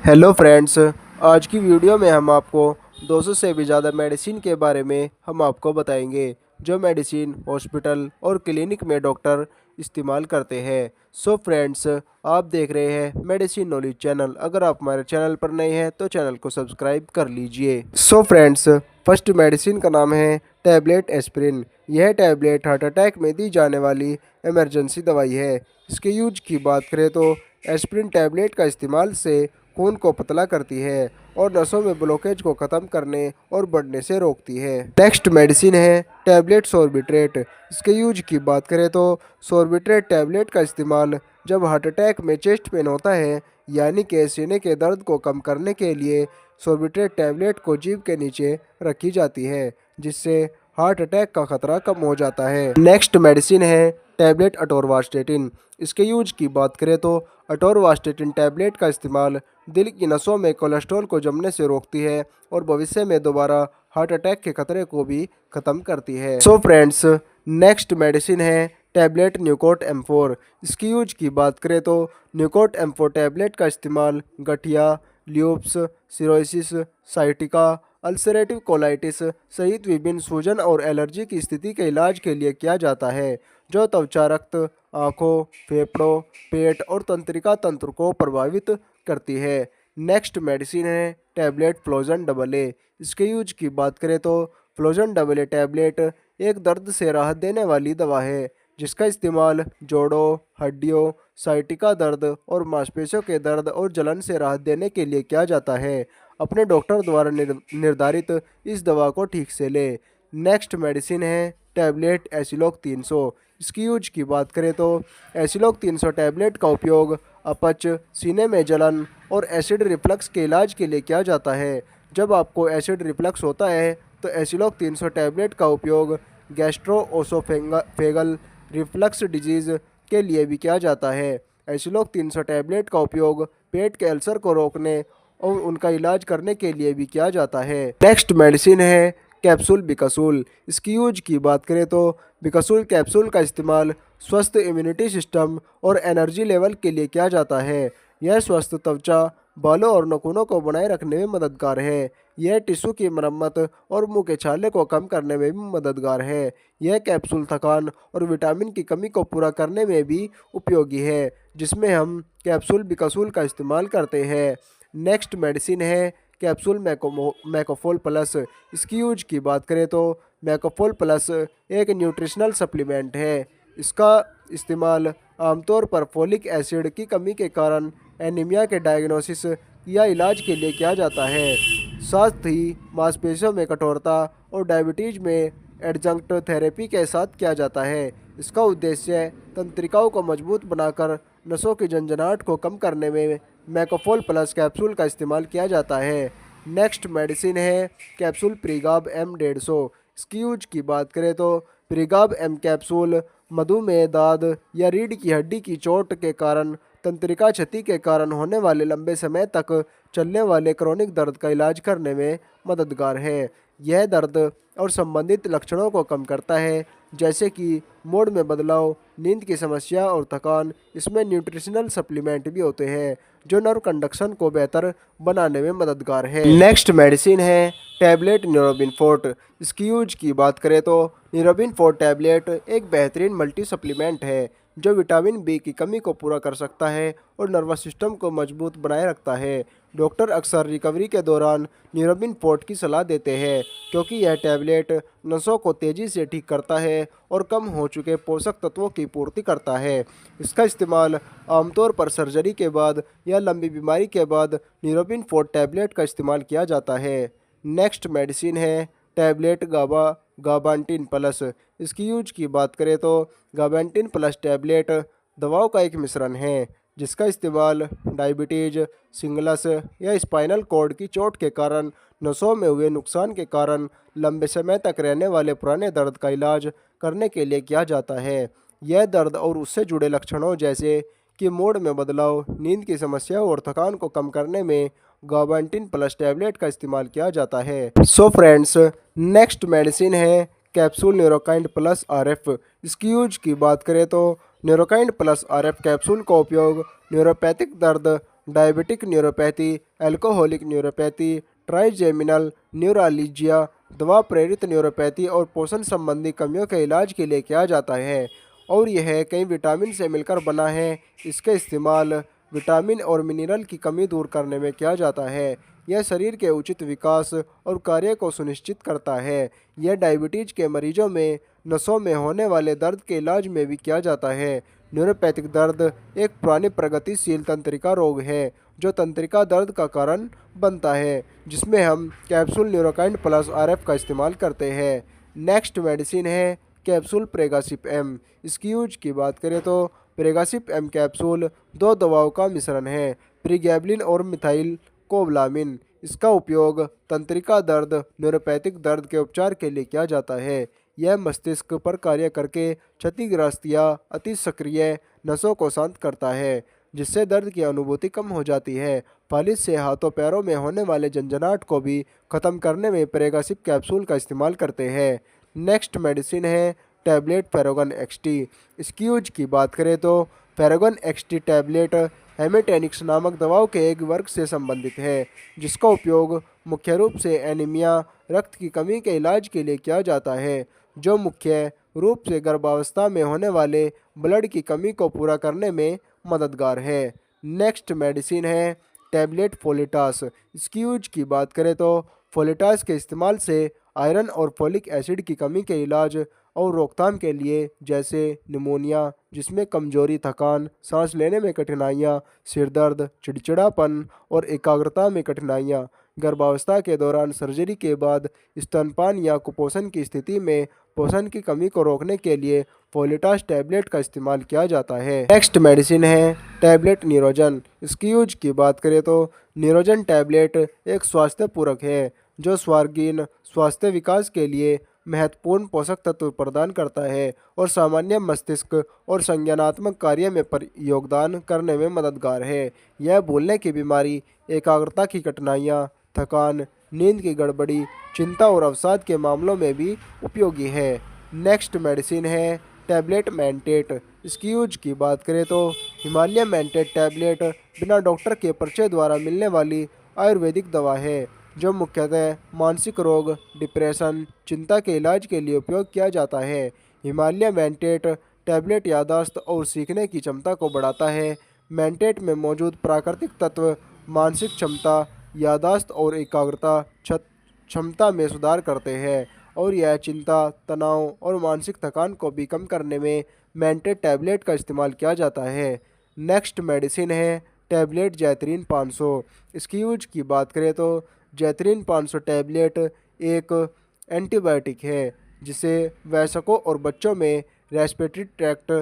Hello friends. आज की video में हम आपको 200 से भी ज़्यादा मेडिसिन के बारे में हम आपको बताएंगे जो मेडिसिन हॉस्पिटल और क्लिनिक में डॉक्टर इस्तेमाल करते हैं। सो फ्रेंड्स, आप देख रहे हैं मेडिसिन नॉलेज चैनल। अगर आप हमारे चैनल पर नए हैं तो चैनल को सब्सक्राइब कर लीजिए। सो फ्रेंड्स, फर्स्ट मेडिसिन का नाम है टैबलेट एस्पिरिन। यह टैबलेट हार्ट अटैक में दी जाने वाली इमरजेंसी दवाई है। इसके यूज की बात करें तो एस्पिरिन टैबलेट का इस्तेमाल से खून को पतला करती है और नसों में ब्लॉकेज को ख़त्म करने और बढ़ने से रोकती है। नेक्स्ट मेडिसिन है टैबलेट सोर्बिट्रेट। इसके यूज की बात करें तो सोर्बिट्रेट टैबलेट का इस्तेमाल जब हार्ट अटैक में चेस्ट पेन होता है, यानी कि सीने के दर्द को कम करने के लिए सोर्बिट्रेट टैबलेट को जीभ के नीचे रखी जाती है, जिससे हार्ट अटैक का खतरा कम हो जाता है। नेक्स्ट मेडिसिन है टैबलेट अटोरवास्टेटिन। इसके यूज की बात करें तो अटोरवास्टेटिन टैबलेट का इस्तेमाल दिल की नसों में कोलेस्ट्रॉल को जमने से रोकती है और भविष्य में दोबारा हार्ट अटैक के खतरे को भी खत्म करती है। सो फ्रेंड्स, नेक्स्ट मेडिसिन है टैबलेट न्यूकोट M4। इसकी यूज की बात करें तो न्यूकोट M4 टैबलेट का इस्तेमाल गठिया, ल्यूप्स, सिरोसिस, साइटिका, अल्सरेटिव कोलाइटिस सहित विभिन्न सूजन और एलर्जी की स्थिति के इलाज के लिए किया जाता है, जो त्वचा, रक्त, आँखों, फेफड़ों, पेट और तंत्रिका तंत्र को प्रभावित करती है। नेक्स्ट मेडिसिन है टैबलेट फ्लोजन डबल ए। इसके यूज की बात करें तो फ्लोजन डबल ए टैबलेट एक दर्द से राहत देने वाली दवा है, जिसका इस्तेमाल जोड़ों, हड्डियों, साइटिका दर्द और मांसपेशियों के दर्द और जलन से राहत देने के लिए किया जाता है। अपने डॉक्टर द्वारा निर्धारित इस दवा को ठीक से लें। नेक्स्ट मेडिसिन है टैबलेट एसिलोक 300। इसकी यूज की बात करें तो एसिलोक 300 टैबलेट का उपयोग अपच, सीने में जलन और एसिड रिफ्लक्स के इलाज के लिए किया जाता है। जब आपको एसिड रिफ्लक्स होता है तो एसिलोक 300 टैबलेट का उपयोग गैस्ट्रोओसोफेगल रिफ्लक्स डिजीज़ के लिए भी किया जाता है। एसिलोक 300 टैबलेट का उपयोग पेट के अल्सर को रोकने और उनका इलाज करने के लिए भी किया जाता है। नेक्स्ट मेडिसिन है कैप्सूल बिकासूल। इसकी यूज की बात करें तो बिकासूल कैप्सूल का इस्तेमाल स्वस्थ इम्यूनिटी सिस्टम और एनर्जी लेवल के लिए किया जाता है। यह स्वस्थ त्वचा, बालों और नाखूनों को बनाए रखने में मददगार है। यह टिश्यू की मरम्मत और मुंह के छाले को कम करने में भी मददगार है। यह कैप्सूल थकान और विटामिन की कमी को पूरा करने में भी उपयोगी है, जिसमें हम कैप्सूल बिकासूल का इस्तेमाल करते हैं। नेक्स्ट मेडिसिन है कैप्सूल मैकोफोल प्लस। इसकी यूज की बात करें तो मैकोफोल प्लस एक न्यूट्रिशनल सप्लीमेंट है। इसका इस्तेमाल आमतौर पर फोलिक एसिड की कमी के कारण एनीमिया के डायग्नोसिस या इलाज के लिए किया जाता है। साथ ही मांसपेशियों में कठोरता और डायबिटीज में एडजंक्ट थेरेपी के साथ किया जाता है। इसका उद्देश्य तंत्रिकाओं को मजबूत बनाकर नसों की झंझनाहट को कम करने में मैकोफोल प्लस कैप्सूल का इस्तेमाल किया जाता है। नेक्स्ट मेडिसिन है कैप्सूल प्रीगाब M150। इसकी यूज की बात करें तो प्रीगाब M कैप्सूल मधुमेह, दाद या रीढ़ की हड्डी की चोट के कारण, तंत्रिका क्षति के कारण होने वाले लंबे समय तक चलने वाले क्रोनिक दर्द का इलाज करने में मददगार है। यह दर्द और संबंधित लक्षणों को कम करता है, जैसे कि मूड में बदलाव, नींद की समस्या और थकान। इसमें न्यूट्रिशनल सप्लीमेंट भी होते हैं जो नर्व कंडक्शन को बेहतर बनाने में मददगार है। नेक्स्ट मेडिसिन है टैबलेट न्यूरोबिन फोर्ट। इसकी यूज की बात करें तो न्यूरोबिन फोर्ट टैबलेट एक बेहतरीन मल्टी सप्लीमेंट है जो विटामिन बी की कमी को पूरा कर सकता है और नर्वस सिस्टम को मजबूत बनाए रखता है। डॉक्टर अक्सर रिकवरी के दौरान न्यूरोबिन फोर्ट की सलाह देते हैं, क्योंकि यह टैबलेट नसों को तेज़ी से ठीक करता है और कम हो चुके पोषक तत्वों की पूर्ति करता है। इसका इस्तेमाल आमतौर पर सर्जरी के बाद या लंबी बीमारी के बाद न्यूरोबिन फोर्ट टैबलेट का इस्तेमाल किया जाता है। नेक्स्ट मेडिसिन है टैबलेट गाबांटिन प्लस। इसकी यूज की बात करें तो गाबांटिन प्लस टैबलेट दवाओं का एक मिश्रण है जिसका इस्तेमाल डायबिटीज, सिंगलस या स्पाइनल कॉर्ड की चोट के कारण नसों में हुए नुकसान के कारण लंबे समय तक रहने वाले पुराने दर्द का इलाज करने के लिए किया जाता है। यह दर्द और उससे जुड़े लक्षणों जैसे कि मूड में बदलाव, नींद की समस्या और थकान को कम करने में गाबांटिन प्लस टैबलेट का इस्तेमाल किया जाता है। सो फ्रेंड्स, नेक्स्ट मेडिसिन है कैप्सूल न्यूरोकाइंड प्लस RF। इसकी यूज की बात करें तो न्यूरोकाइंड प्लस RF कैप्सूल का उपयोग न्यूरोपैथिक दर्द diabetic neuropathy, alcoholic neuropathy, trigeminal neuralgia, दवा प्रेरित न्यूरोपैथी और पोषण संबंधी कमियों के इलाज के लिए किया जाता है। और यह कई विटामिन से मिलकर बना है। इसका इस्तेमाल विटामिन और मिनरल की कमी दूर करने में किया जाता है। यह शरीर के उचित विकास और कार्य को सुनिश्चित करता है। यह डायबिटीज के मरीजों में नसों में होने वाले दर्द के इलाज में भी किया जाता है। न्यूरोपैथिक दर्द एक पुरानी प्रगतिशील तंत्रिका रोग है जो तंत्रिका दर्द का कारण बनता है, जिसमें हम कैप्सूल न्यूरोकाइंड प्लस आरएफ का इस्तेमाल करते हैं। नेक्स्ट मेडिसिन है कैप्सूल प्रेगासिप एम। इसकी यूज की बात करें तो प्रेगासिप एम कैप्सूल दो दवाओं का मिश्रण है, प्रीगैबलिन और मिथाइल कोबलामिन। इसका उपयोग तंत्रिका दर्द, न्यूरोपैथिक दर्द के उपचार के लिए किया जाता है। यह मस्तिष्क पर कार्य करके क्षतिग्रस्त या अति सक्रिय नसों को शांत करता है, जिससे दर्द की अनुभूति कम हो जाती है। फालिज से हाथों पैरों में होने वाले झंझनाहट को भी खत्म करने में प्रेगासिप कैप्सूल का इस्तेमाल करते हैं। नेक्स्ट मेडिसिन है टैबलेट फेरोगन एक्सटी। इसकी यूज की बात करें तो फेरोगन एक्सटी टैबलेट हेमेटेनिक्स नामक दवाओं के एक वर्ग से संबंधित है, जिसका उपयोग मुख्य रूप से एनीमिया, रक्त की कमी के इलाज के लिए किया जाता है, जो मुख्य रूप से गर्भावस्था में होने वाले ब्लड की कमी को पूरा करने में मददगार है। नेक्स्ट मेडिसिन है टैबलेट फोलिटास। इसकी यूज की बात करें तो फोलिटास के इस्तेमाल से आयरन और फोलिक एसिड की कमी के इलाज और रोकथाम के लिए, जैसे निमोनिया जिसमें कमजोरी, थकान, सांस लेने में कठिनाइयाँ, सिर दर्द, चिड़चिड़ापन और एकाग्रता में कठिनाइयाँ, गर्भावस्था के दौरान, सर्जरी के बाद, स्तनपान या कुपोषण की स्थिति में पोषण की कमी को रोकने के लिए फोलिटास टैबलेट का इस्तेमाल किया जाता है। नेक्स्ट मेडिसिन है टैबलेट न्यूरोजन। इसकी यूज की बात करें तो न्यूरोजन टैबलेट एक स्वास्थ्य पूरक है जो स्वर्गीन स्वास्थ्य विकास के लिए महत्वपूर्ण पोषक तत्व प्रदान करता है और सामान्य मस्तिष्क और संज्ञानात्मक कार्य में योगदान करने में मददगार है। यह भूलने की बीमारी, एकाग्रता की कठिनाइयाँ, थकान, नींद की गड़बड़ी, चिंता और अवसाद के मामलों में भी उपयोगी है। नेक्स्ट मेडिसिन है टैबलेट मेंटेट। इसकी यूज की बात करें तो हिमालय मेंटेट टैबलेट बिना डॉक्टर के पर्चे द्वारा मिलने वाली आयुर्वेदिक दवा है जो मुख्यतः मानसिक रोग, डिप्रेशन, चिंता के इलाज के लिए उपयोग किया जाता है। हिमालय मेंटेट टैबलेट याददाश्त और सीखने की क्षमता को बढ़ाता है। मेंटेट में मौजूद प्राकृतिक तत्व मानसिक क्षमता, याददाश्त और एकाग्रता क्षमता में सुधार करते हैं और यह चिंता, तनाव और मानसिक थकान को भी कम करने में मेंटेट टैबलेट का इस्तेमाल किया जाता है। नेक्स्ट मेडिसिन है टैबलेट जैतरीन 500। इसकी यूज की बात करें तो जैतरीन 500 टैबलेट एक एंटीबायोटिक है जिसे वयस्कों और बच्चों में रेस्पिरेटरी ट्रैक्ट,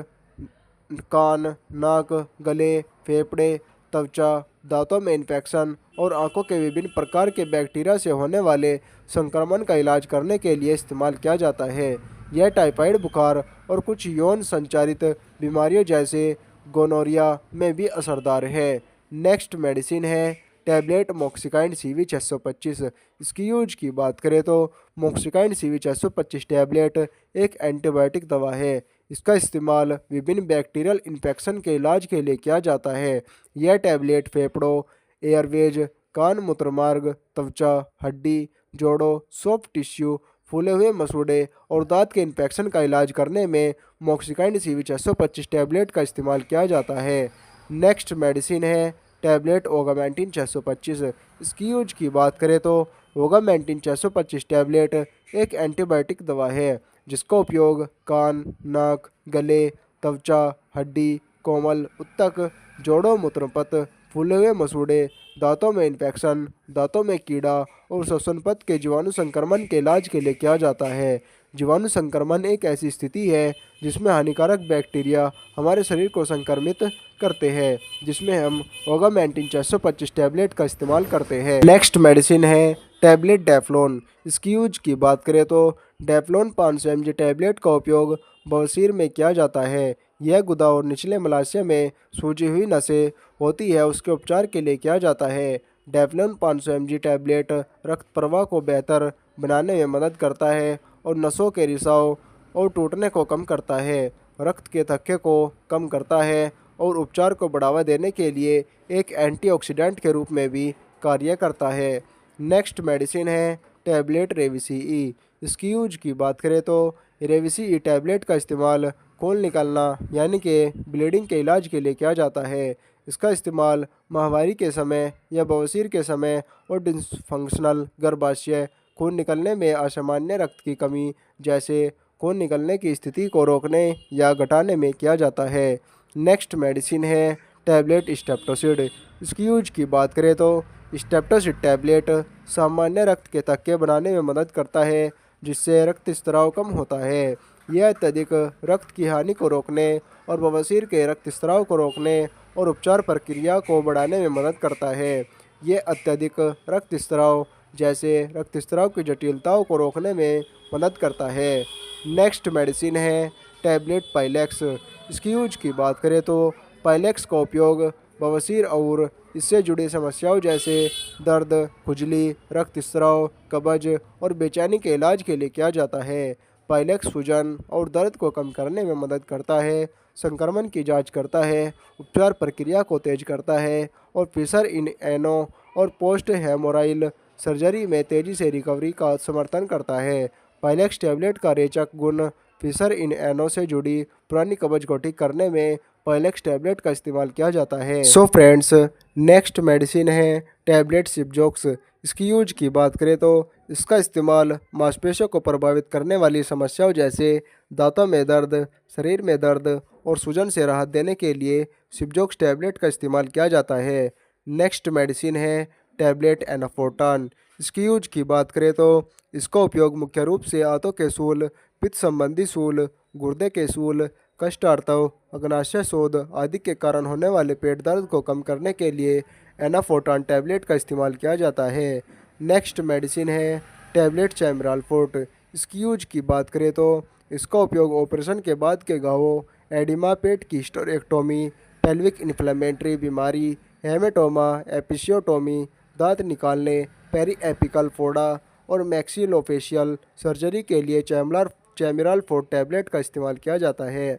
कान, नाक, गले, फेफड़े, त्वचा, दांतों में इन्फेक्शन और आंखों के विभिन्न प्रकार के बैक्टीरिया से होने वाले संक्रमण का इलाज करने के लिए इस्तेमाल किया जाता है। यह टाइफाइड बुखार और कुछ यौन संचारित बीमारियों जैसे गोनोरिया में भी असरदार है। नेक्स्ट मेडिसिन है टैबलेट मॉक्सिकाइंड CV 625। इसकी यूज की बात करें तो मॉक्सिकाइंड CV 625 टैबलेट एक एंटीबायोटिक दवा है। इसका इस्तेमाल विभिन्न बैक्टीरियल इन्फेक्शन के इलाज के लिए किया जाता है। यह टैबलेट फेफड़ों, एयरवेज, कान, मूत्रमार्ग, त्वचा, हड्डी, जोड़ों, सॉफ्ट टिश्यू, फूले हुए मसूड़े और दांत के इन्फेक्शन का इलाज करने में मॉक्सिकाइंड CV 625 टैबलेट का इस्तेमाल किया जाता है। नेक्स्ट मेडिसिन है टैबलेट ओगामेंटिन 625। इसकी यूज की बात करें तो ओगामेंटिन 625 टैबलेट एक एंटीबायोटिक दवा है जिसका उपयोग कान, नाक, गले, त्वचा, हड्डी, कोमल ऊतक, जोड़ों, मूत्रपथ, फूले हुए मसूड़े, दांतों में इन्फेक्शन, दांतों में कीड़ा और श्वसन पथ के जीवाणु संक्रमण के इलाज के लिए किया जाता है। जीवाणु संक्रमण एक ऐसी स्थिति है जिसमें हानिकारक बैक्टीरिया हमारे शरीर को संक्रमित करते हैं, जिसमें हम ओगामेंटिन 625 टैबलेट का इस्तेमाल करते हैं। नेक्स्ट मेडिसिन है टैबलेट डेफ्लॉन। इसकी यूज की बात करें तो डेफ्लॉन 500 mg टैबलेट का उपयोग बवासीर में किया जाता है। यह गुदा और निचले मलाशय में सूजी हुई नसें होती है, उसके उपचार के लिए किया जाता है। डेफ्लॉन 500 mg टैबलेट रक्त प्रवाह को बेहतर बनाने में मदद करता है और नसों के रिसाव और टूटने को कम करता है, रक्त के थक्के को कम करता है और उपचार को बढ़ावा देने के लिए एक एंटीऑक्सीडेंट के रूप में भी कार्य करता है। नेक्स्ट मेडिसिन है टैबलेट रेविसी ई। इसकी यूज की बात करें तो रेविसी ई टैबलेट का इस्तेमाल खून निकलना यानी कि ब्लीडिंग के इलाज के लिए किया जाता है। इसका इस्तेमाल माहवारी के समय या बवासीर के समय और डिसफंक्शनल गर्भाशय खून निकलने में असामान्य रक्त की कमी जैसे खून निकलने की स्थिति को रोकने या घटाने में किया जाता है। नेक्स्ट मेडिसिन है टैबलेट स्टेप्टोसिड। इसकी यूज की बात करें तो स्टेप्टोसिड टैबलेट सामान्य रक्त के थक्के बनाने में मदद करता है जिससे रक्त स्राव कम होता है। यह अत्यधिक रक्त की हानि को रोकने और बवासीर के रक्त स्राव को रोकने और उपचार प्रक्रिया को बढ़ाने में मदद करता है। ये अत्यधिक रक्तस्राव जैसे रक्तस्राव की जटिलताओं को रोकने में मदद करता है। नेक्स्ट मेडिसिन है टैबलेट पाइलेक्स। इसकी यूज की बात करें तो पाइलेक्स का उपयोग बवासीर और इससे जुड़ी समस्याओं जैसे दर्द, खुजली, रक्तस्राव, कब्ज और बेचैनी के इलाज के लिए किया जाता है। पाइलेक्स सूजन और दर्द को कम करने में मदद करता है, संक्रमण की जांच करता है, उपचार प्रक्रिया को तेज करता है और फिशर इन एनो और पोस्ट हेमोराइल सर्जरी में तेज़ी से रिकवरी का समर्थन करता है। पाइलेक्स टैबलेट का रेचक गुण फिशर इन एनो से जुड़ी पुरानी कब्ज को ठीक करने में पाइलेक्स टैबलेट का इस्तेमाल किया जाता है। सो फ्रेंड्स, नेक्स्ट मेडिसिन है टैबलेट सिपजोक्स। इसकी यूज की बात करें तो इसका इस्तेमाल मांसपेशियों को प्रभावित करने वाली समस्याओं जैसे दांतों में दर्द, शरीर में दर्द और सूजन से राहत देने के लिए सिपजोक्स टैबलेट का इस्तेमाल किया जाता है। नेक्स्ट मेडिसिन है टैबलेट एनाफोर्टान। इसकी यूज की बात करें तो इसका उपयोग मुख्य रूप से आंतों के सूल, पित्त संबंधी सूल, गुर्दे के सूल, कष्टार्तव, अग्नाशय शोथ आदि के कारण होने वाले पेट दर्द को कम करने के लिए एनाफोर्टान टैबलेट का इस्तेमाल किया जाता है। नेक्स्ट मेडिसिन है टैबलेट चैमराल फोर्ट। इसकी यूज की बात करें तो इसका उपयोग ऑपरेशन के बाद के घावों, एडिमा, पेट की हिस्टेरेक्टोमी, पेल्विक इन्फ्लेमेटरी बीमारी, हेमेटोमा, एपिसियोटोमी, दांत निकालने, पेरी एपिकल फोड़ा और मैक्सिलोफेशियल सर्जरी के लिए चैमराल फोर्ट टैबलेट का इस्तेमाल किया जाता है।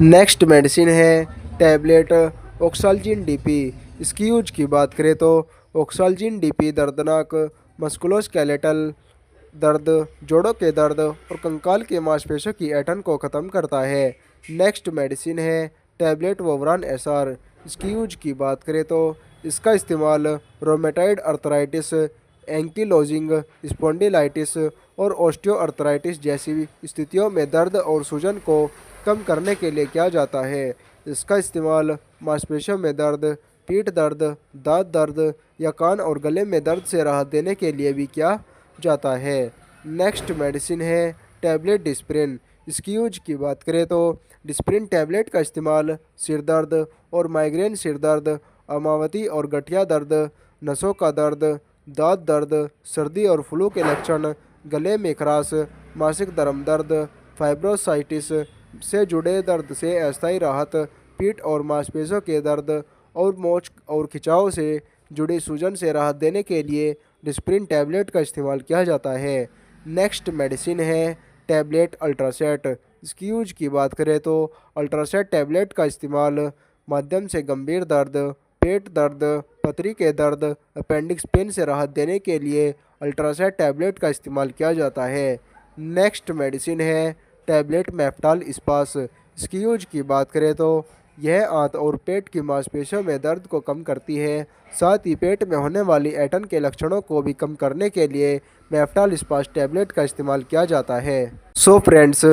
नेक्स्ट मेडिसिन है टैबलेट ऑक्साल्जिन डीपी। इसकी यूज की बात करें तो ऑक्साल्जिन डीपी दर्दनाक मस्कुलोस्केलेटल दर्द, जोड़ों के दर्द और कंकाल के मांसपेशियों की ऐंठन को ख़त्म करता है। नेक्स्ट मेडिसिन है टैबलेट वोवरान एसआर। इसकी यूज की बात करें तो इसका इस्तेमाल रोमेटाइड अर्थराइटिस, एंकिलोजिंग स्पॉन्डिलाइटिस और ऑस्टियोआर्थराइटिस जैसी स्थितियों में दर्द और सूजन को कम करने के लिए किया जाता है। इसका इस्तेमाल मांसपेशियों में दर्द, पीठ दर्द, दांत दर्द या कान और गले में दर्द से राहत देने के लिए भी किया जाता है। नेक्स्ट मेडिसिन है टैबलेट डिस्प्रिन। इसकी यूज की बात करें तो डिस्प्रिन टैबलेट का इस्तेमाल सिर दर्द और माइग्रेन, सिर दर्द, अमावती और गठिया दर्द, नसों का दर्द, दांत दर्द, सर्दी और फ्लू के लक्षण, गले में खराश, मासिक धर्म दर्द, फाइब्रोसाइटिस से जुड़े दर्द से अस्थायी राहत, पीठ और मांसपेशियों के दर्द और मोच और खिंचाव से जुड़ी सूजन से राहत देने के लिए डिस्प्रिन टैबलेट का इस्तेमाल किया जाता है। नेक्स्ट मेडिसिन है टैबलेट अल्ट्रासेट। इसकी यूज की बात करें तो अल्ट्रासेट टैबलेट का इस्तेमाल माध्यम से गंभीर दर्द, पेट दर्द, पथरी के दर्द, अपेंडिक्स पेन से राहत देने के लिए अल्ट्रासेट टैबलेट का इस्तेमाल किया जाता है। नेक्स्ट मेडिसिन है टैबलेट मेफ्टाल स्पास। इसकी यूज की बात करें तो यह आंत और पेट की मांसपेशियों में दर्द को कम करती है, साथ ही पेट में होने वाली ऐंठन के लक्षणों को भी कम करने के लिए मेफ्टाल स्पास टैबलेट का इस्तेमाल किया जाता है। सो फ्रेंड्स,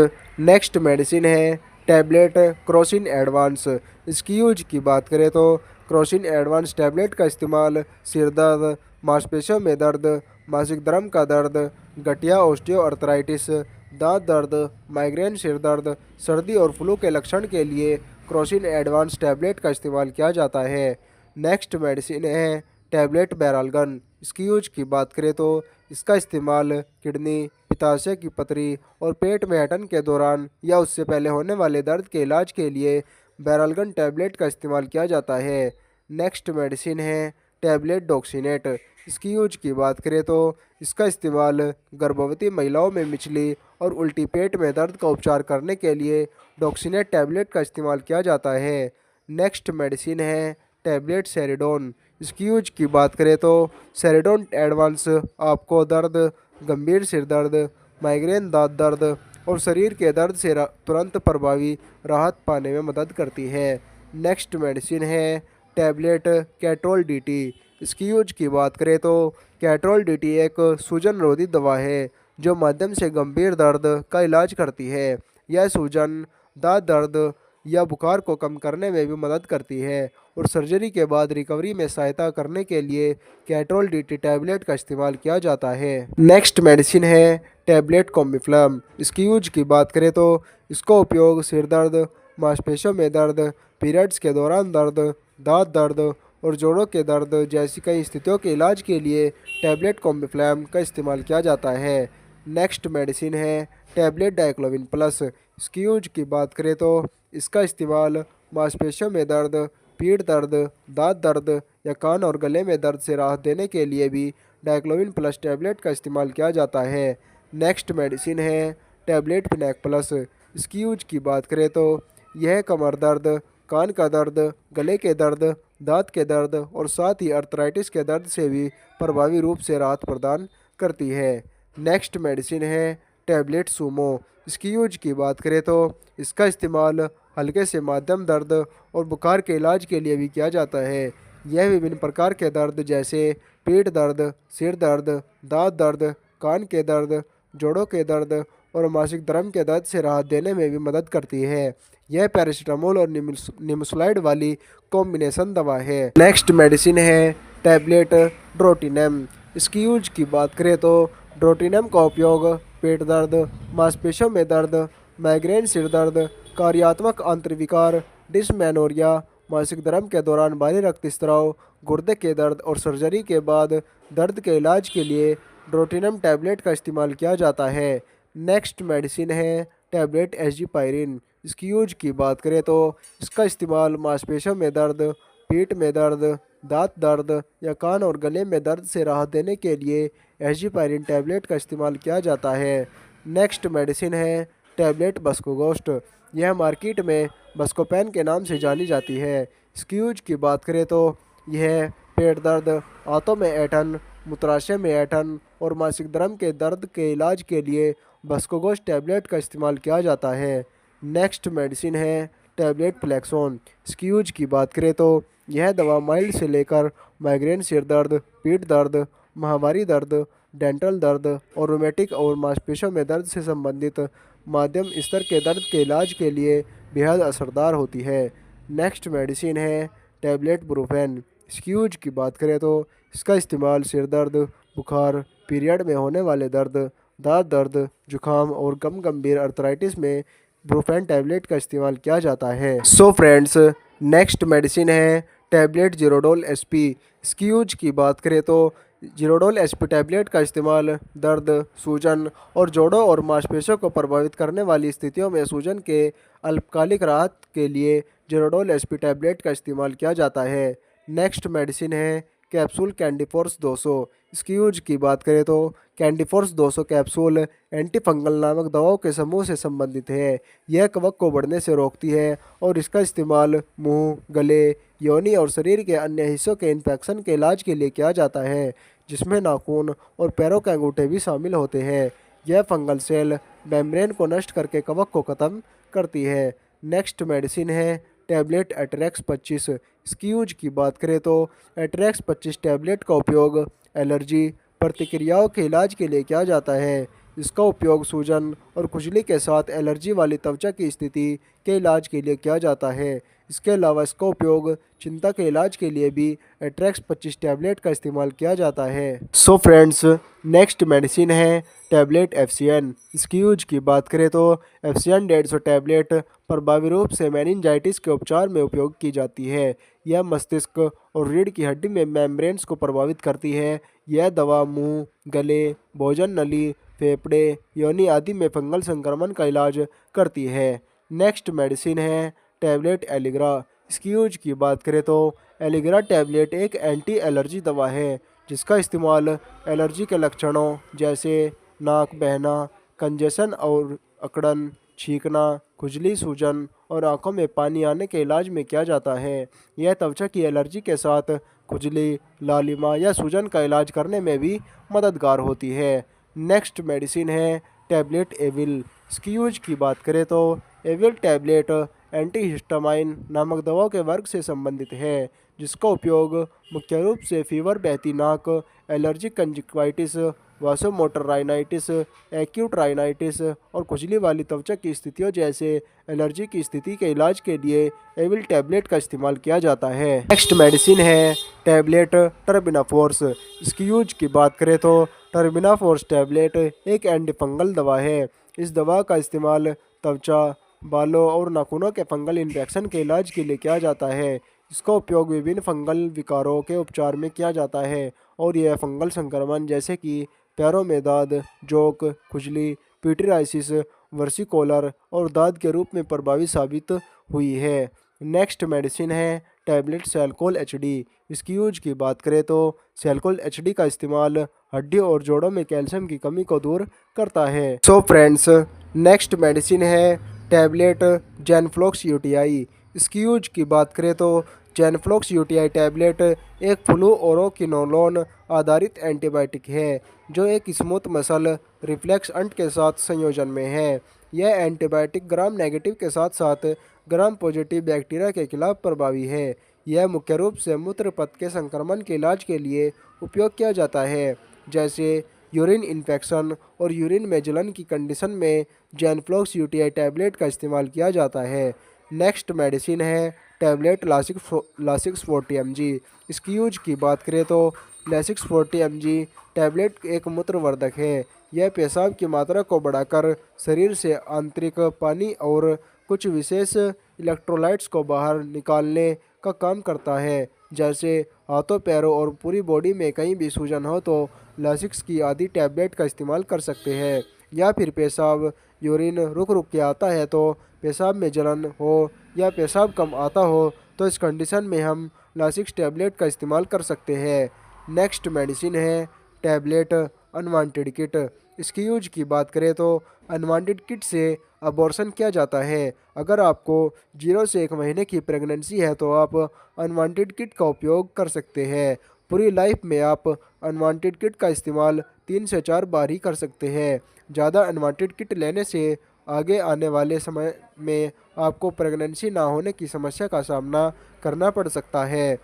नेक्स्ट मेडिसिन है टैबलेट क्रोसिन एडवांस। इसकी यूज की बात करें तो क्रोसिन एडवांस टैबलेट का इस्तेमाल सिर दर्द, मांसपेशियों में दर्द, मासिक धर्म का दर्द, गठिया ऑस्टियोआर्थराइटिस, दांत दर्द, माइग्रेन, सिर दर्द, सर्दी और फ्लू के लक्षण के लिए क्रोसिन एडवांस टैबलेट का इस्तेमाल किया जाता है। नेक्स्ट मेडिसिन है टैबलेट बैरालगन। इसकी यूज की बात करें तो इसका इस्तेमाल किडनी, पित्ताशय की पथरी और पेट में ऐंठन के दौरान या उससे पहले होने वाले दर्द के इलाज के लिए बैरालगन टैबलेट का इस्तेमाल किया जाता है। नेक्स्ट मेडिसिन है टैबलेट डॉक्सीनेट। इसकी यूज की बात करें तो इसका इस्तेमाल गर्भवती महिलाओं में मिचली और उल्टी पेट में दर्द का उपचार करने के लिए डॉक्सीनेट टैबलेट का इस्तेमाल किया जाता है। नेक्स्ट मेडिसिन है टैबलेट सेरिडोन। इसकी यूज की बात करें तो सेरिडोन एडवांस आपको दर्द, गंभीर सिर दर्द, माइग्रेन, दांत दर्द और शरीर के दर्द से तुरंत प्रभावी राहत पाने में मदद करती है। नेक्स्ट मेडिसिन है टैबलेट कैट्रोल डीटी। इसकी यूज की बात करें तो कैट्रोल डीटी एक सूजन रोधी दवा है जो माध्यम से गंभीर दर्द का इलाज करती है। यह सूजन, दांत दर्द या बुखार को कम करने में भी मदद करती है और सर्जरी के बाद रिकवरी में सहायता करने के लिए कैट्रोल डीटी टैबलेट का इस्तेमाल किया जाता है। नेक्स्ट मेडिसिन है टैबलेट कॉम्बिफ्लैम। इसकी यूज की बात करें तो इसका उपयोग सिर दर्द, मांसपेशियों में दर्द, पीरियड्स के दौरान दर्द, दांत दर्द और जोड़ों के दर्द जैसी कई स्थितियों के इलाज के लिए टैबलेट कॉम्बिफ्लैम का इस्तेमाल किया जाता है। नेक्स्ट मेडिसिन है टैबलेट डाइक्लोविन प्लस। इसकी यूज की बात करें तो इसका इस्तेमाल मांसपेशियों में दर्द, पीठ दर्द, दांत दर्द या कान और गले में दर्द से राहत देने के लिए भी डाइक्लोविन प्लस टैबलेट का इस्तेमाल किया जाता है। नेक्स्ट मेडिसिन है टैबलेट फिनैक प्लस। इसकी यूज की बात करें तो यह कमर दर्द, कान का दर्द, गले के दर्द, दांत के दर्द और साथ ही अर्थराइटिस के दर्द से भी प्रभावी रूप से राहत प्रदान करती है। नेक्स्ट मेडिसिन है टैबलेट सूमो। इसकी यूज की बात करें तो इसका इस्तेमाल हल्के से मध्यम दर्द और बुखार के इलाज के लिए भी किया जाता है। यह विभिन्न प्रकार के दर्द जैसे पीठ दर्द, सिर दर्द, दांत दर्द, कान के दर्द, जोड़ों के दर्द और मासिक धर्म के दर्द से राहत देने में भी मदद करती है। यह पैरासीटामोल और निमोसलाइड वाली कॉम्बिनेशन दवा है। नेक्स्ट मेडिसिन है टैबलेट ड्रोटिनम। इसकी यूज की बात करें तो ड्रोटिनम का उपयोग पेट दर्द, मांसपेशियों में दर्द, माइग्रेन, सिर दर्द, कार्यात्मक अंतर्विकार, डिस्मेनोरिया, मासिक धर्म के दौरान भारी रक्तस्राव, गुर्दे के दर्द और सर्जरी के बाद दर्द के इलाज के लिए ड्रोटिनम टैबलेट का इस्तेमाल किया जाता है। नेक्स्ट मेडिसिन है टैबलेट एस्जिपाइरिन। इसकी यूज की बात करें तो इसका इस्तेमाल मांसपेशियों में दर्द, पीठ में दर्द, दांत दर्द या कान और गले में दर्द से राहत देने के लिए एस्जिपाइरिन टैबलेट का इस्तेमाल किया जाता है। नेक्स्ट मेडिसिन है टैबलेट बस्कोगोस्ट। यह मार्केट में बस्कोपेन के नाम से जानी जाती है। इसकी यूज की बात करें तो यह पेट दर्द, आंतों में ऐंठन, मूत्राशय में ऐंठन और मासिक धर्म के दर्द के इलाज के लिए बस्कोगोस्ट टैबलेट का इस्तेमाल किया जाता है। नेक्स्ट मेडिसिन है टैबलेट फ्लेक्सोन। इसकी यूज की बात करें तो यह दवा माइल्ड से लेकर माइग्रेन, सिर दर्द, पीठ दर्द, माहवारी दर्द, डेंटल दर्द और रोमेटिक और मांसपेशियों में दर्द से संबंधित मध्यम स्तर के दर्द के इलाज के लिए बेहद असरदार होती है। नेक्स्ट मेडिसिन है टैबलेट ब्रूफेन। इसकी यूज की बात करें तो इसका इस्तेमाल सिर दर्द, बुखार, पीरियड में होने वाले दर्द, दांत दर्द, जुकाम और गंभीर अर्थराइटिस में ब्रूफेन टैबलेट का इस्तेमाल किया जाता है। सो फ्रेंड्स, नेक्स्ट मेडिसिन है टैबलेट जीरोडोल एसपी। इसकी यूज की बात करें तो जीरोडोल एसपी टैबलेट का इस्तेमाल दर्द, सूजन और जोड़ों और मांसपेशियों को प्रभावित करने वाली स्थितियों में सूजन के अल्पकालिक राहत के लिए जीरोडोल एसपी टैबलेट का इस्तेमाल किया जाता है। नेक्स्ट मेडिसिन है कैप्सूल कैंडीफोर्स 200। इसकी यूज की बात करें तो कैंडीफोर्स 200 कैप्सूल एंटी फंगल नामक दवाओं के समूह से संबंधित है। यह कवक को बढ़ने से रोकती है और इसका इस्तेमाल मुंह, गले, योनि और शरीर के अन्य हिस्सों के इन्फेक्शन के इलाज के लिए किया जाता है, जिसमें नाखून और पैरों के अंगूठे भी शामिल होते हैं। यह फंगल सेल मेम्ब्रेन को नष्ट करके कवक को ख़त्म करती है। नेक्स्ट मेडिसिन है टैबलेट एट्रेक्स 25। इसकी यूज की बात करें तो एट्रेक्स 25 टैबलेट का उपयोग एलर्जी प्रतिक्रियाओं के इलाज के लिए किया जाता है। इसका उपयोग सूजन और खुजली के साथ एलर्जी वाली त्वचा की स्थिति के इलाज के लिए किया जाता है। इसके अलावा इसका उपयोग चिंता के इलाज के लिए भी एट्रेक्स 25 टैबलेट का इस्तेमाल किया जाता है। सो फ्रेंड्स, नेक्स्ट मेडिसिन है टैबलेट एफसीएन। इसकी यूज की बात करें तो एफसीएन 150 टैबलेट प्रभावी रूप से मेनिंजाइटिस के उपचार में उपयोग की जाती है। यह मस्तिष्क और रीढ़ की हड्डी में मेम्ब्रेन्स को प्रभावित करती है। यह दवा मुंह, गले, भोजन नली, फेफड़े, योनि आदि में फंगल संक्रमण का इलाज करती है। नेक्स्ट मेडिसिन है टैबलेट एलिग्रा। इसकी यूज की बात करें तो एलिग्रा टैबलेट एक एंटी एलर्जी दवा है जिसका इस्तेमाल एलर्जी के लक्षणों जैसे नाक बहना, कंजेशन और अकड़न, छींकना, खुजली, सूजन और आंखों में पानी आने के इलाज में किया जाता है। यह त्वचा की एलर्जी के साथ खुजली, लालिमा या सूजन का इलाज करने में भी मददगार होती है। नेक्स्ट मेडिसिन है टैबलेट एविल। इसकी यूज की बात करें तो एविल टैबलेट एंटीहिस्टामाइन नामक दवाओं के वर्ग से संबंधित है, जिसका उपयोग मुख्य रूप से फीवर, बहती नाक, allergic conjunctivitis, vasomotor rhinitis, acute rhinitis और खुजली वाली त्वचा की स्थितियों जैसे एलर्जी की स्थिति के इलाज के लिए एविल टैबलेट का इस्तेमाल किया जाता है। नेक्स्ट मेडिसिन है टैबलेट टर्बिनाफोर्स। इसकी यूज की बात करें तो टर्बिनाफोर्स टैबलेट एक एंटीफंगल दवा है। इस दवा का इस्तेमाल त्वचा, बालों और नाखूनों के फंगल इन्फेक्शन के इलाज के लिए किया जाता है। इसका उपयोग विभिन्न फंगल विकारों के उपचार में किया जाता है और यह फंगल संक्रमण जैसे कि पैरों में दाद, जोक, खुजली, पिट्रियासिस, वर्सिकोलर और दाद के रूप में प्रभावी साबित हुई है। नेक्स्ट मेडिसिन है टैबलेट सैलकोल एचडी। इसकी यूज की बात करें तो सैलकोल एचडी का इस्तेमाल हड्डियों और जोड़ों में कैल्शियम की कमी को दूर करता है। सो फ्रेंड्स, नेक्स्ट मेडिसिन है टैबलेट जेनफ्लॉक्स यूटीआई। इसकी यूज की बात करें तो जेनफ्लॉक्स यूटीआई टैबलेट एक फ्लूओरोकिनोलोन आधारित एंटीबायोटिक है, जो एक स्मूथ मसल रिफ्लेक्स अंट के साथ संयोजन में है। यह एंटीबायोटिक ग्राम नेगेटिव के साथ साथ ग्राम पॉजिटिव बैक्टीरिया के खिलाफ प्रभावी है। यह मुख्य रूप से मूत्र पथ के संक्रमण के इलाज के लिए उपयोग किया जाता है, जैसे यूरिन इन्फेक्शन और यूरिन में जलन की कंडीशन में जेनफ्लॉक्स यूटीआई टैबलेट का इस्तेमाल किया जाता है। नेक्स्ट मेडिसिन है टैबलेट लासिक्स 40 mg। इसकी यूज की बात करें तो लासिक्स 40 mg टैबलेट एक मूत्रवर्धक है। यह पेशाब की मात्रा को बढ़ाकर शरीर से आंतरिक पानी और कुछ विशेष इलेक्ट्रोलाइट्स को बाहर निकालने का काम करता है। जैसे हाथों, पैरों और पूरी बॉडी में कहीं भी सूजन हो तो लासिक्स की आधी टैबलेट का इस्तेमाल कर सकते हैं। या फिर पेशाब, यूरिन रुक रुक के आता है तो पेशाब में जलन हो या पेशाब कम आता हो तो इस कंडीशन में हम लासिक्स टैबलेट का इस्तेमाल कर सकते हैं। नेक्स्ट मेडिसिन है टैबलेट अनवांटेड किट। इसकी यूज की बात करें तो अनवांटेड किट से अबॉर्शन किया जाता है। अगर आपको 0 से 1 महीने की प्रेगनेंसी है तो आप अनवांटेड किट का उपयोग कर सकते हैं। पूरी लाइफ में आप अनवांटेड किट का इस्तेमाल 3 से 4 बार ही कर सकते हैं। ज़्यादा अनवांटेड किट लेने से आगे आने वाले समय में आपको प्रेगनेंसी ना होने की समस्या का सामना करना पड़ सकता है।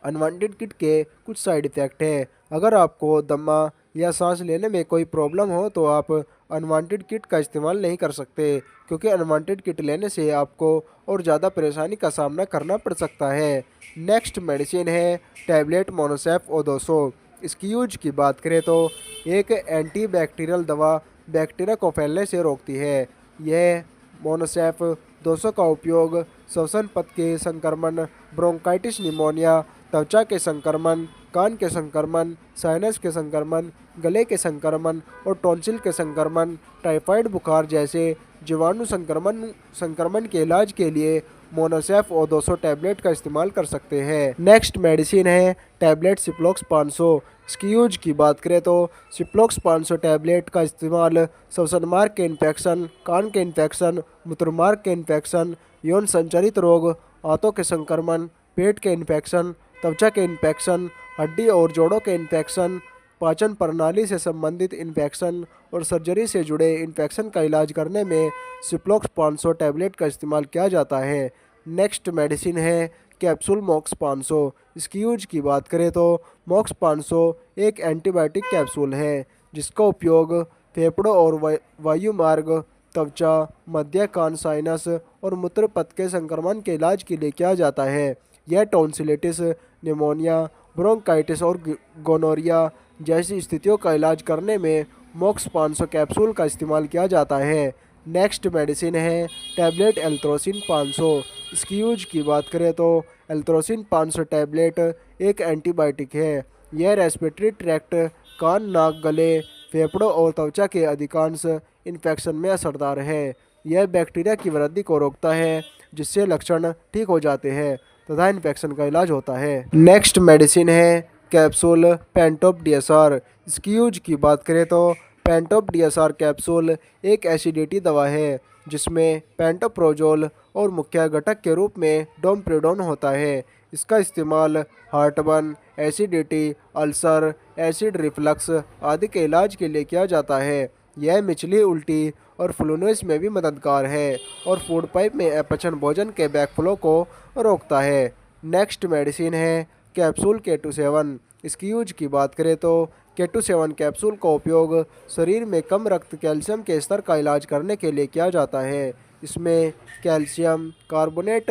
अनवांटेड किट के कुछ साइड इफ़ेक्ट हैं। अगर आपको दमा या सांस लेने में कोई प्रॉब्लम हो तो आप अनवांटेड किट का इस्तेमाल नहीं कर सकते, क्योंकि अनवांटेड किट लेने से आपको और ज़्यादा परेशानी का सामना करना पड़ सकता है। नेक्स्ट मेडिसिन है टैबलेट मोनोसेफ O200। इसकी यूज की बात करें तो एक एंटीबैक्टीरियल दवा बैक्टीरिया को फैलने से रोकती है। यह मोनोसेफ 200 का उपयोग श्वसन पथ के संक्रमण, ब्रोंकाइटिस, निमोनिया, त्वचा के संक्रमण, कान के संक्रमण, साइनस के संक्रमण, गले के संक्रमण और टॉन्सिल के संक्रमण, टाइफाइड बुखार जैसे जीवाणु संक्रमण के इलाज के लिए मोनोसेफ O200 टैबलेट का इस्तेमाल कर सकते हैं। नेक्स्ट मेडिसिन है टैबलेट सिप्लोक्स 500। इसकी यूज की बात करें तो सिप्लोक्स 500 टैबलेट का इस्तेमाल श्वसन मार्ग के इन्फेक्शन, कान के इन्फेक्शन, मूत्रमार्ग के इन्फेक्शन, यौन संचारित रोग, आंतों के संक्रमण, पेट के इन्फेक्शन, त्वचा के इन्फेक्शन, हड्डी और जोड़ों के इन्फेक्शन, पाचन प्रणाली से संबंधित इन्फेक्शन और सर्जरी से जुड़े इन्फेक्शन का इलाज करने में सिप्लोक्स 500 टैबलेट का इस्तेमाल किया जाता है। नेक्स्ट मेडिसिन है कैप्सूल मॉक्स 500। इसकी यूज की बात करें तो मॉक्स 500 एक एंटीबायोटिक कैप्सूल है, जिसका उपयोग फेफड़ों और वायुमार्ग, त्वचा, मध्य कान, साइनस और मूत्रपथ के संक्रमण के इलाज के लिए किया जाता है। यह टॉन्सिलिटिस, निमोनिया, ब्रोंकाइटिस और गोनोरिया जैसी स्थितियों का इलाज करने में मॉक्स 500 कैप्सूल का इस्तेमाल किया जाता है। नेक्स्ट मेडिसिन है टैबलेट एल्थ्रोसिन 500। इसकी यूज की बात करें तो एल्थ्रोसिन 500 टैबलेट एक एंटीबायोटिक है। यह रेस्पिरेटरी ट्रैक्ट, कान, नाक, गले, फेफड़ों और त्वचा के अधिकांश इन्फेक्शन में असरदार है। यह बैक्टीरिया की वृद्धि को रोकता है, जिससे लक्षण ठीक हो जाते हैं तथा इन्फेक्शन का इलाज होता है। नेक्स्ट मेडिसिन है कैप्सूल पेंटोप DSR। इसकी यूज की बात करें तो पेंटोप डीएसआर कैप्सूल एक एसिडिटी दवा है जिसमें पेंटोप्रोजोल और मुख्य घटक के रूप में डोमप्रिडोन होता है। इसका इस्तेमाल heartburn, acidity, ulcer, acid reflux आदि के इलाज के लिए किया जाता है। यह मिचली, उल्टी और फ्लूनेस में भी मददगार है और फूड पाइप में अपचन भोजन के बैकफ्लो को रोकता है। नेक्स्ट मेडिसिन है कैप्सूल K27। इसकी यूज की बात करें तो K27 कैप्सूल का उपयोग शरीर में कम रक्त कैल्शियम के स्तर का इलाज करने के लिए किया जाता है। इसमें कैल्शियम कार्बोनेट,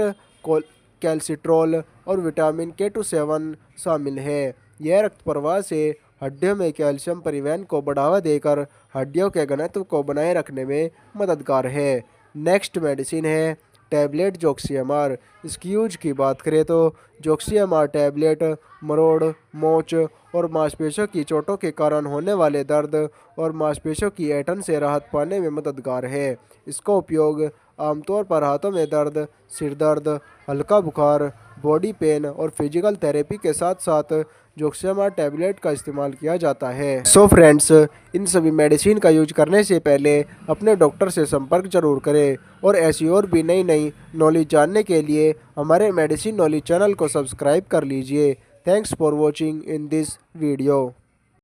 कैल्सिट्रोल और विटामिन K27 शामिल है। यह रक्त प्रवाह से हड्डियों में कैल्शियम परिवहन को बढ़ावा देकर हड्डियों के घनत्व को बनाए रखने में मददगार है। नेक्स्ट मेडिसिन है टैबलेट जोक्सी-एमआर। इसकी यूज की बात करें तो जोक्सी-एमआर टैबलेट मरोड़, मोच और मांसपेशियों की चोटों के कारण होने वाले दर्द और मांसपेशियों की ऐंठन से राहत पाने में मददगार है। इसका उपयोग आमतौर पर हाथों में दर्द, सिर दर्द, हल्का बुखार, बॉडी पेन और फिजिकल थेरेपी के साथ साथ जोक्सी-एमआर टैबलेट का इस्तेमाल किया जाता है। सो फ्रेंड्स, इन सभी मेडिसिन का यूज करने से पहले अपने डॉक्टर से संपर्क जरूर करें और ऐसी और भी नई नई नॉलेज जानने के लिए हमारे मेडिसिन नॉलेज चैनल को सब्सक्राइब कर लीजिए। Thanks for watching in this video.